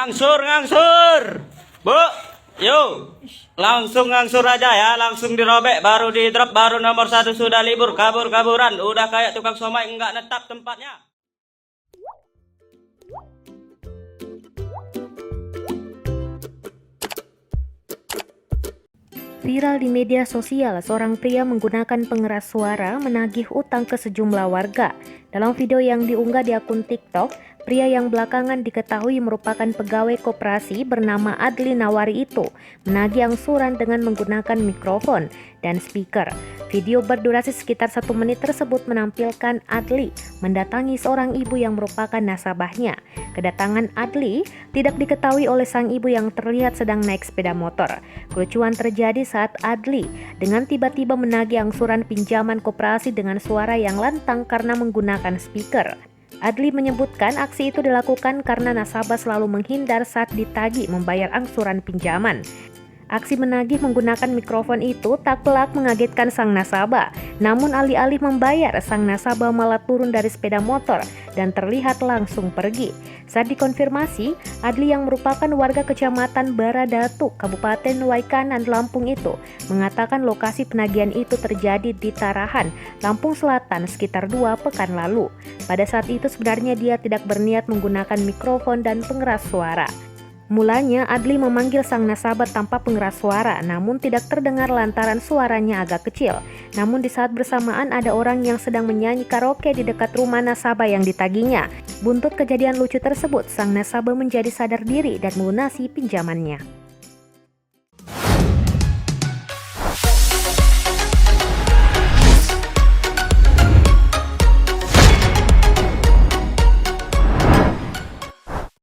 Ngangsur, ngangsur. Bu, yuk. Langsung ngangsur aja ya, langsung dirobek, baru di drop, baru nomor 1 sudah libur, kabur-kaburan. Udah kayak tukang somai, enggak netap tempatnya. Viral di media sosial, seorang pria menggunakan pengeras suara menagih utang ke sejumlah warga. Dalam video yang diunggah di akun TikTok, pria yang belakangan diketahui merupakan pegawai koperasi bernama Adli Nawari itu menagih angsuran dengan menggunakan mikrofon dan speaker. Video berdurasi sekitar 1 menit tersebut menampilkan Adli mendatangi seorang ibu yang merupakan nasabahnya. Kedatangan Adli tidak diketahui oleh sang ibu yang terlihat sedang naik sepeda motor. Kelucuan terjadi saat Adli dengan tiba-tiba menagih angsuran pinjaman koperasi dengan suara yang lantang karena menggunakan speaker. Adli menyebutkan aksi itu dilakukan karena nasabah selalu menghindar saat ditagih membayar angsuran pinjaman. Aksi menagih menggunakan mikrofon itu tak pelak mengagetkan sang nasabah. Namun alih-alih membayar, sang nasabah malah turun dari sepeda motor dan terlihat langsung pergi. Saat dikonfirmasi, Adli yang merupakan warga kecamatan Baradatu, Kabupaten Waikanan, Lampung itu mengatakan lokasi penagihan itu terjadi di Tarahan, Lampung Selatan sekitar 2 pekan lalu. Pada saat itu sebenarnya dia tidak berniat menggunakan mikrofon dan pengeras suara. Mulanya Adli memanggil sang nasabah tanpa pengeras suara, namun tidak terdengar lantaran suaranya agak kecil. Namun di saat bersamaan ada orang yang sedang menyanyi karaoke di dekat rumah nasabah yang ditagihnya. Buntut kejadian lucu tersebut, sang nasabah menjadi sadar diri dan melunasi pinjamannya.